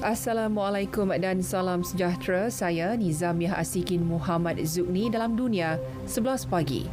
Assalamualaikum dan salam sejahtera. Saya Nizamiah Asikin Muhammad Zukni dalam Dunia 11 pagi.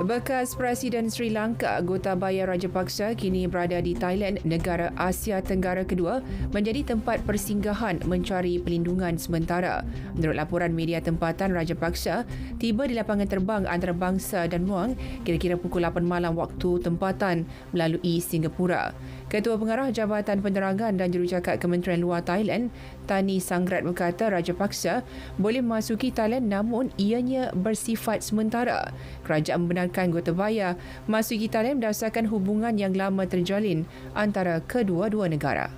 Bekas Presiden Sri Lanka, Gotabaya Rajapaksa kini berada di Thailand, negara Asia Tenggara kedua, menjadi tempat persinggahan mencari pelindungan sementara. Menurut laporan media tempatan, Rajapaksa tiba di lapangan terbang antarabangsa dan Muang kira-kira pukul 8 malam waktu tempatan melalui Singapura. Ketua Pengarah Jabatan Penerangan dan Jurucakap Kementerian Luar Thailand, Tani Sangrat berkata Rajapaksa boleh memasuki Thailand namun ianya bersifat sementara. Kerajaan membenarkan Gotabaya masuki Thailand berdasarkan hubungan yang lama terjalin antara kedua-dua negara.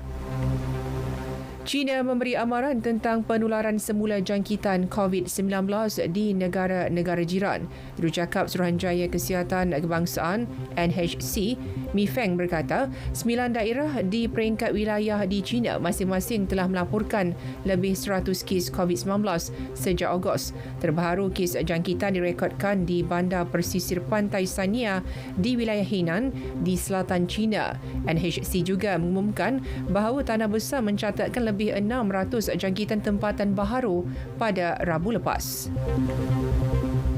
China memberi amaran tentang penularan semula jangkitan COVID-19 di negara-negara jiran. Jurucakap Suruhanjaya Kesihatan Kebangsaan NHC, Mi Feng berkata, 9 daerah di peringkat wilayah di China masing-masing telah melaporkan lebih 100 kes COVID-19 sejak Ogos. Terbaru kes jangkitan direkodkan di bandar persisir pantai Sanya di wilayah Henan di selatan China. NHC juga mengumumkan bahawa Tanah Besar mencatatkan lebih 600 jangkitan tempatan baharu pada Rabu lepas.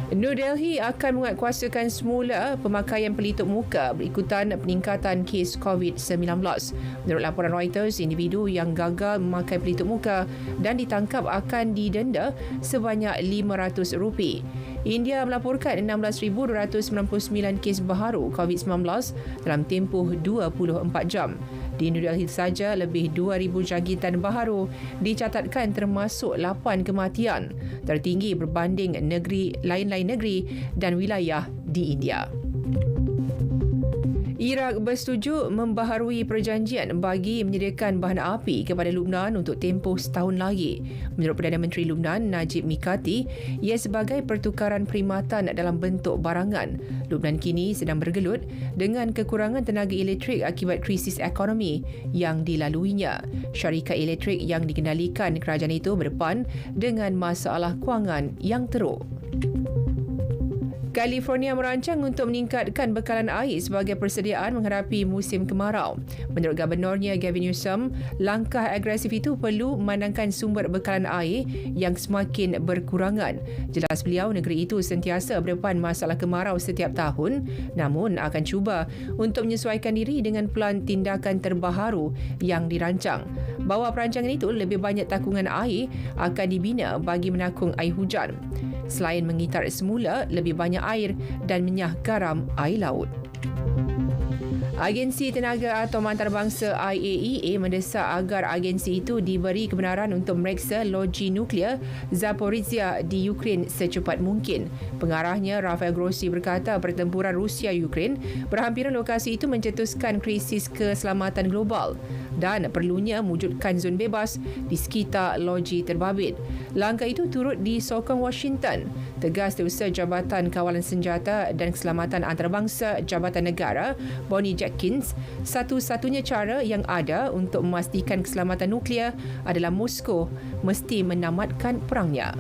New Delhi akan menguatkuasakan semula pemakaian pelitup muka berikutan peningkatan kes COVID-19. Menurut laporan Reuters, individu yang gagal memakai pelitup muka dan ditangkap akan didenda sebanyak RM500. India melaporkan 16,299 kes baharu COVID-19 dalam tempoh 24 jam. Di New Delhi saja lebih 2,000 jangkitan baharu dicatatkan termasuk 8 kematian, tertinggi berbanding lain-lain negeri dan wilayah di India. Iraq bersetuju membaharui perjanjian bagi menyediakan bahan api kepada Lubnan untuk tempoh setahun lagi. Menurut Perdana Menteri Lubnan, Najib Mikati, ia sebagai pertukaran perkhidmatan dalam bentuk barangan. Lubnan kini sedang bergelut dengan kekurangan tenaga elektrik akibat krisis ekonomi yang dilaluinya. Syarikat elektrik yang dikendalikan kerajaan itu berdepan dengan masalah kewangan yang teruk. California merancang untuk meningkatkan bekalan air sebagai persediaan menghadapi musim kemarau. Menurut Gubernurnya Gavin Newsom, langkah agresif itu perlu memandangkan sumber bekalan air yang semakin berkurangan. Jelas beliau, negeri itu sentiasa berdepan masalah kemarau setiap tahun, namun akan cuba untuk menyesuaikan diri dengan pelan tindakan terbaharu yang dirancang. Bahawa perancangan itu lebih banyak takungan air akan dibina bagi menakung air hujan. Selain mengitar semula lebih banyak air dan menyah garam air laut. Agensi Tenaga Atom Antarabangsa IAEA mendesak agar agensi itu diberi kebenaran untuk memeriksa loji nuklear Zaporizhia di Ukraine secepat mungkin. Pengarahnya Rafael Grossi berkata pertempuran Rusia-Ukraine berhampiran lokasi itu mencetuskan krisis keselamatan global dan perlunya mewujudkan zon bebas di sekitar loji terbabit. Langkah itu turut disokong Washington. Tegas Teutusan Jabatan Kawalan Senjata dan Keselamatan Antarabangsa Jabatan Negara, Bonnie Jenkins, satu-satunya cara yang ada untuk memastikan keselamatan nuklear adalah Moskow mesti menamatkan perangnya.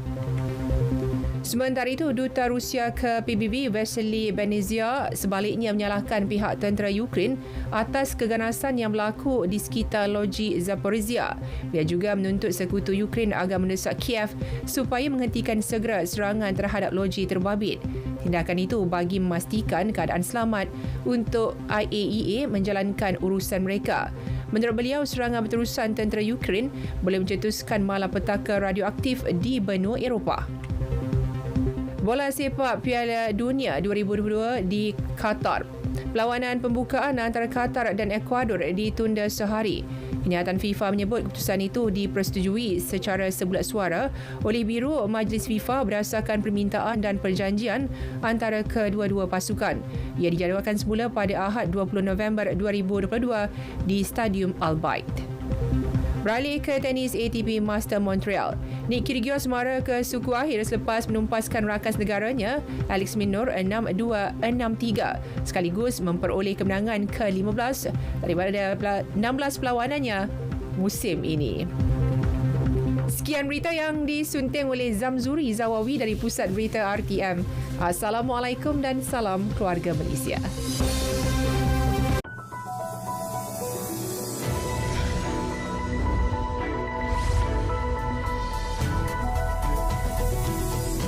Sementara itu, Duta Rusia ke PBB Vasily Benezia sebaliknya menyalahkan pihak tentera Ukraine atas keganasan yang berlaku di sekitar loji Zaporizhia. Dia juga menuntut sekutu Ukraine agar mendesak Kiev supaya menghentikan segera serangan terhadap loji terbabit. Tindakan itu bagi memastikan keadaan selamat untuk IAEA menjalankan urusan mereka. Menurut beliau, serangan berterusan tentera Ukraine boleh mencetuskan malapetaka radioaktif di benua Eropah. Bola sepak Piala Dunia 2022 di Qatar. Perlawanan pembukaan antara Qatar dan Ecuador ditunda sehari. Kenyataan FIFA menyebut keputusan itu dipersetujui secara sebulat suara oleh Biro Majlis FIFA berdasarkan permintaan dan perjanjian antara kedua-dua pasukan. Ia dijadualkan semula pada Ahad 20 November 2022 di Stadium Al Bayt. Beralih ke tenis ATP Master Montreal. Nick Kyrgios mara ke suku akhir selepas menumpaskan rakan negaranya Alex Minor 6-2, 6-3 sekaligus memperoleh kemenangan ke-15 daripada 16 perlawanannya musim ini. Sekian berita yang disunting oleh Zamzuri Zawawi dari Pusat Berita RTM. Assalamualaikum dan salam keluarga Malaysia.